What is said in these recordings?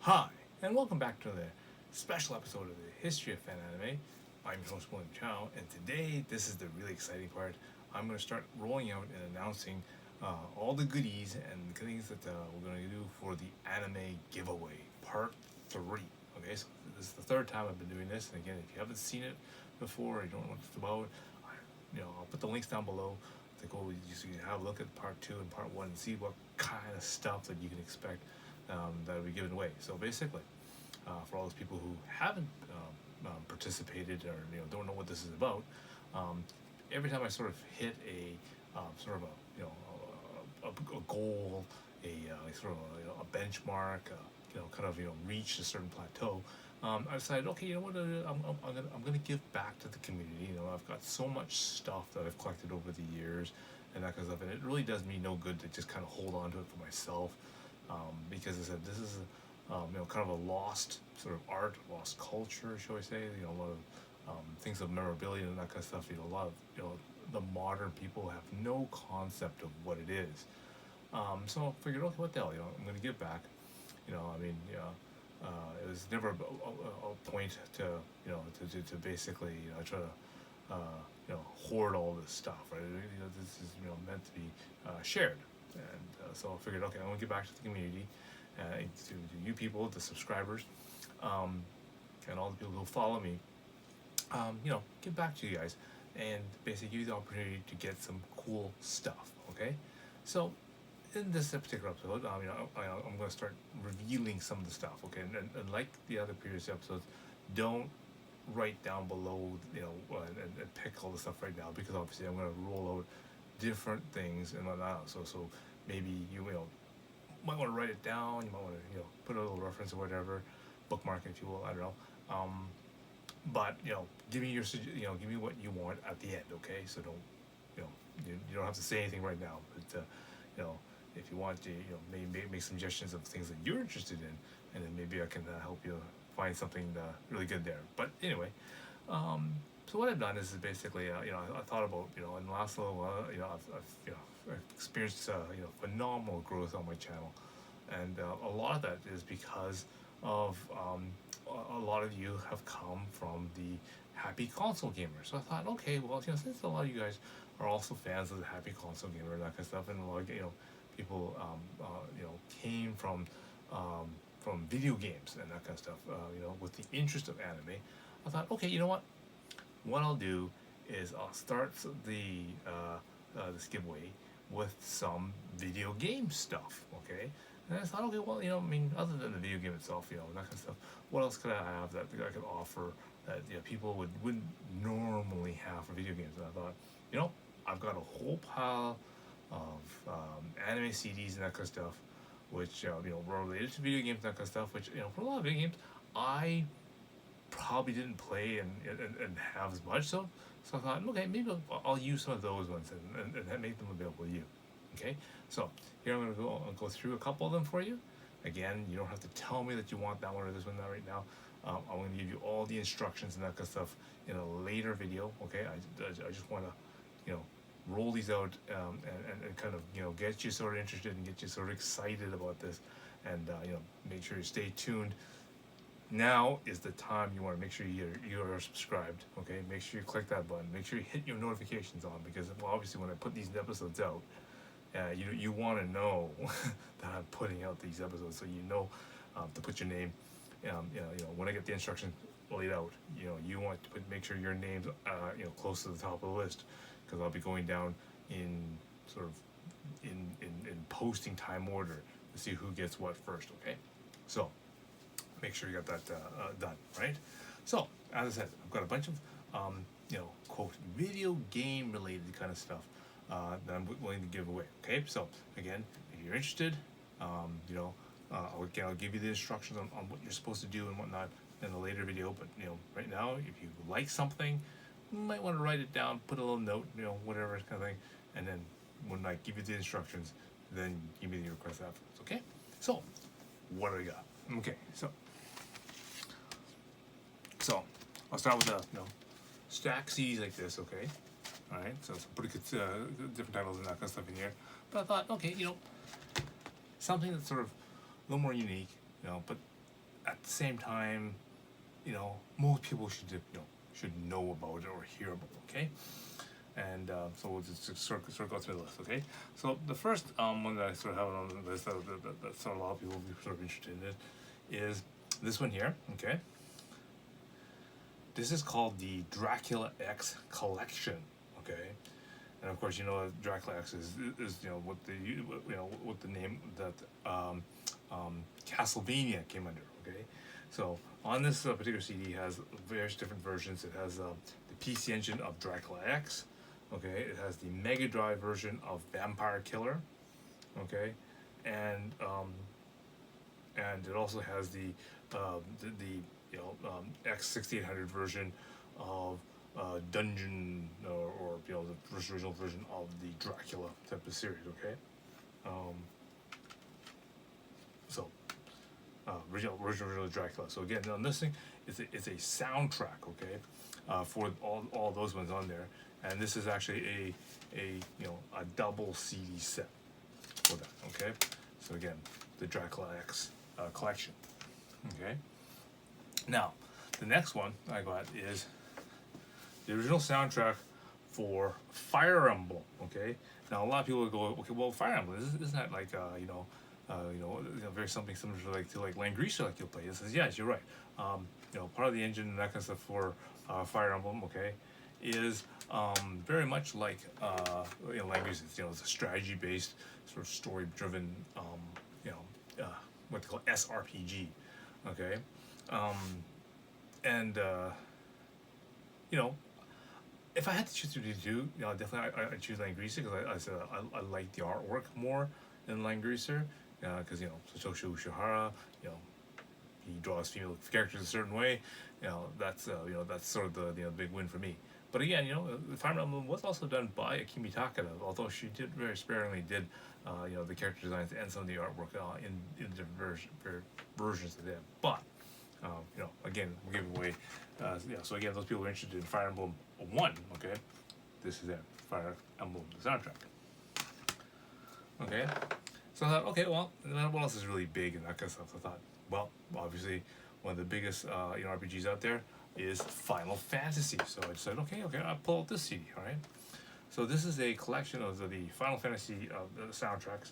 Hi, and welcome back to the special episode of the History of Fan Anime. I'm your host, William Chow, and today, this is the really exciting part. I'm going to start rolling out and announcing all the goodies and things that we're going to do for the anime giveaway, part 3. Okay, so this is the third time I've been doing this, and again, if you haven't seen it before, or you don't know what it's about, I'll put the links down below to go so you can have a look at part 2 and part 1 and see what kind of stuff that you can expect that will be given away. So basically, for all those people who haven't participated or don't know what this is about, every time I sort of hit a sort of a goal, a sort of a benchmark, kind of reach a certain plateau. I decided, okay, you know what? I'm gonna give back to the community. I've got so much stuff that I've collected over the years, and that kind of stuff, and it really does me no good to just kind of hold on to it for myself, because I said this is kind of a lost sort of art, lost culture, shall we say? A lot of things of memorabilia and that kind of stuff. A lot of the modern people have no concept of what it is. So I figured, okay, what the hell? I'm going to give back. It was never a point to to basically try to hoard all this stuff, right? This is meant to be shared, and so I figured, okay, I'm gonna give back to the community, to you people, the subscribers, and all the people who follow me. Give back to you guys, and basically give you the opportunity to get some cool stuff. Okay, so in this particular episode, I'm going to start revealing some of the stuff. Okay, and like the other previous episodes, don't write down below, and pick all the stuff right now, because obviously I'm going to roll out different things and whatnot. So maybe you might want to write it down. You might want to put a little reference or whatever, bookmark if you will. I don't know. But give me give me what you want at the end. Okay, so don't you don't have to say anything right now, but if you want to, maybe make suggestions of things that you're interested in, and then maybe I can help you find something really good there. But anyway, so what I've done is basically, I thought about, in the last little while, I've experienced, phenomenal growth on my channel, and a lot of that is because of a lot of you have come from the happy console gamer. So I thought, okay, well, since a lot of you guys are also fans of the happy console gamer and that kind of stuff, and a lot of people came from video games and that kind of stuff, with the interest of anime. I thought, okay, you know what I'll do is I'll start the this giveaway with some video game stuff. Okay, and I thought, okay, well, other than the video game itself, that kind of stuff, what else could I have that I could offer that people wouldn't normally have for video games? And I thought, I've got a whole pile of anime CDs and that kind of stuff, which were related to video games and that kind of stuff. Which for a lot of video games, I probably didn't play and have as much. So I thought, okay, maybe I'll use some of those ones and make them available to you. Okay, so here I'll go through a couple of them for you. Again, you don't have to tell me that you want that one or this one right now. I'm going to give you all the instructions and that kind of stuff in a later video. Okay, I just want to roll these out, and kind of get you sort of interested and get you sort of excited about this, and make sure you stay tuned. Now is the time you want to make sure you're subscribed. Okay, make sure you click that button. Make sure you hit your notifications on, because obviously when I put these episodes out, you want to know that I'm putting out these episodes, so to put your name. When I get the instructions laid out, you want to make sure your name's close to the top of the list, because I'll be going down in sort of in posting time order to see who gets what first. Okay, so make sure you got that done, right? So as I said, I've got a bunch of quote video game related kind of stuff that I'm willing to give away. Okay, so again, if you're interested, I'll give you the instructions on what you're supposed to do and whatnot in a later video. But right now, if you like something, you might want to write it down, put a little note, whatever kind of thing, and then when I give you the instructions, then give me the request afterwards. Okay, so what do we got? Okay, so I'll start with the stack CDs like this. Okay, all right, so some pretty good different titles and that kind of stuff in here. But I thought, okay, something that's sort of a little more unique, but at the same time, most people should know about it or hear about it. Okay, and so we'll just sort of go through the list. Okay, so the first one that I sort of have on the list that sort of a lot of people will be sort of interested in it is this one here. Okay, this is called the Dracula X Collection. Okay, and of course Dracula X is what the name that Castlevania came under. Okay, so on this particular CD has various different versions. It has the PC Engine of Dracula X. Okay, it has the Mega Drive version of Vampire Killer. Okay, and it also has the X6800 version of Dungeon or the original version of the Dracula type of series. Okay, so original Dracula. So again, on this thing, it's a soundtrack. Okay, for all those ones on there, and this is actually a double CD set for that. Okay, so again, the Dracula X Collection. Okay, now the next one I got is the original soundtrack for Fire Emblem. Okay, now a lot of people would go, okay, well, Fire Emblem isn't that like very something similar to like Langrisser, like you'll play. It says yes, you're right. Part of the engine and that kind of stuff for Fire Emblem, okay, is very much like Langrisser. It's a strategy-based sort of story-driven what they call SRPG. Okay, and if I had to choose between the two, definitely I choose Langrisser because I like the artwork more than Langrisser because Satoshi Ushihara, he draws female characters a certain way, that's sort of the big win for me. But again, Fire Emblem was also done by Akimi Takada, although she did very sparingly did the character designs and some of the artwork in different versions of them. But again, we're giving away. So again, those people who are interested in Fire Emblem 1, okay, this is it, Fire Emblem the soundtrack. Okay, so I thought, okay, well, what else is really big and that kind of stuff? So I thought, well, obviously, one of the biggest RPGs out there is Final Fantasy. So I decided, okay, I'll pull out this CD. All right. So this is a collection of the Final Fantasy soundtracks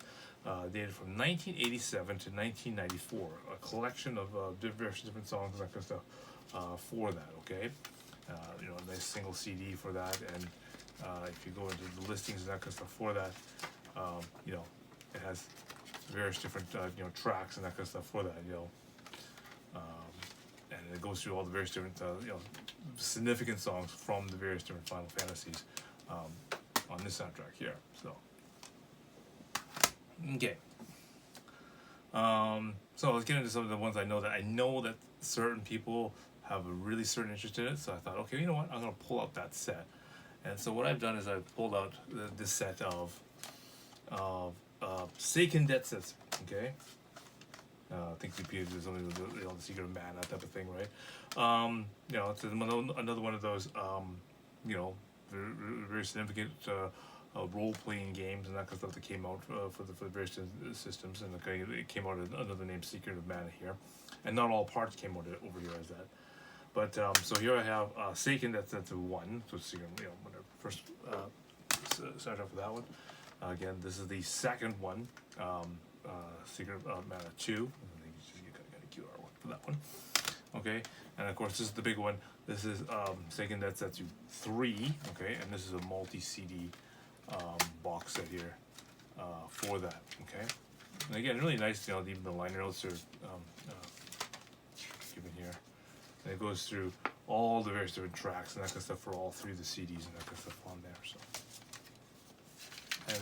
dated from 1987 to 1994. A collection of various different songs and that kind of stuff for that. Okay. A nice single CD for that, and if you go into the listings and that kind of stuff for that, it has various different tracks and that kind of stuff for that. And it goes through all the various different significant songs from the various different Final Fantasies on this soundtrack here. So okay. So let's get into some of the ones I know that certain people have a really certain interest in it. So I thought, okay, you know what? I'm gonna pull out that set. And so what I've done is I've pulled out this set of Seiken Detsetsu. Okay. I think CP is something with the Secret of Mana, that type of thing, right? It's another one of those, very significant role-playing games and that kind of stuff that came out for the various systems, and it came out under the name Secret of Mana here, and not all parts came out over here as that. But so here I have Seiken, that's a 1, so it's whatever first soundtrack for that one. Again, this is the second one. Secret of Mana 2. I think you just got a QR one for that one. Okay, and of course this is the big one. This is Seiken Detsetsu 3. Okay, and this is a multi-CD box set here for that. Okay, and again, really nice. Even the liner notes are given here, and it goes through all the various different tracks and that kind of stuff for all 3 of the CDs and that kind of stuff on there.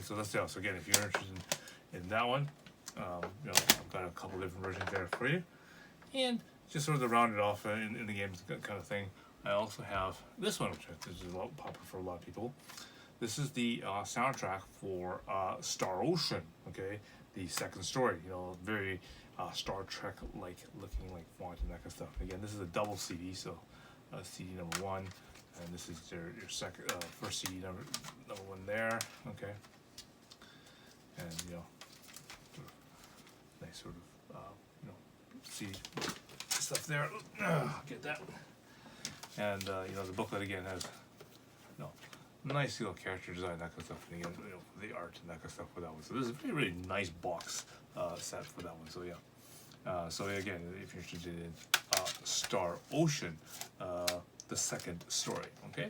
So that's So again, if you're interested in that one. I've got a couple different versions there for you, and just sort of to round it off in the games kind of thing, I also have this one, which is a lot popular for a lot of people. This is the soundtrack for Star Ocean. Okay, the second story. Very Star Trek like looking like font and that kind of stuff. Again, this is a double CD, so CD number 1, and this is your second first CD number 1 there. Okay, and nice sort of CD stuff there. Get that. And you know, the booklet again has, you know, nice little character design, that kind of stuff, and again, you know, the art and that kind of stuff for that one. So this is a really, really nice box set for that one. So yeah. So again, if you're interested in Star Ocean, the second story. Okay.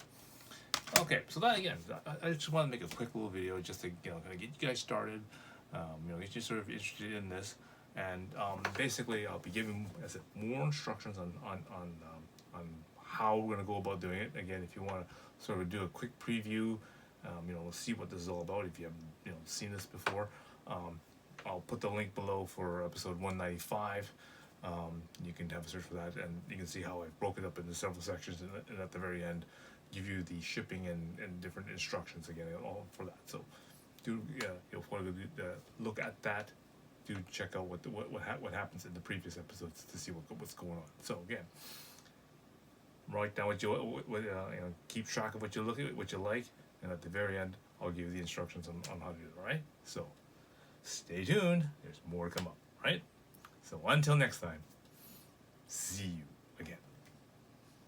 Okay. So that again, I just want to make a quick little video just to, you know, kind of get you guys started. You know, get you sort of interested in this, and basically I'll be giving, as I said, more instructions on how we're going to go about doing it. Again, if you want to sort of do a quick preview, you know, we'll see what this is all about if you haven't, you know, seen this before. I'll put the link below for episode 195. You can have a search for that, and you can see how I've broken it up into several sections, and at the very end give you the shipping and different instructions again, all for that. So do, yeah, you'll want to look at that. Do check out what happens in the previous episodes to see what's going on. So again, write down what you know, keep track of what you look at, what you like, and at the very end I'll give you the instructions on how to do it. All right, so stay tuned, there's more to come up. Right, so until next time, see you again.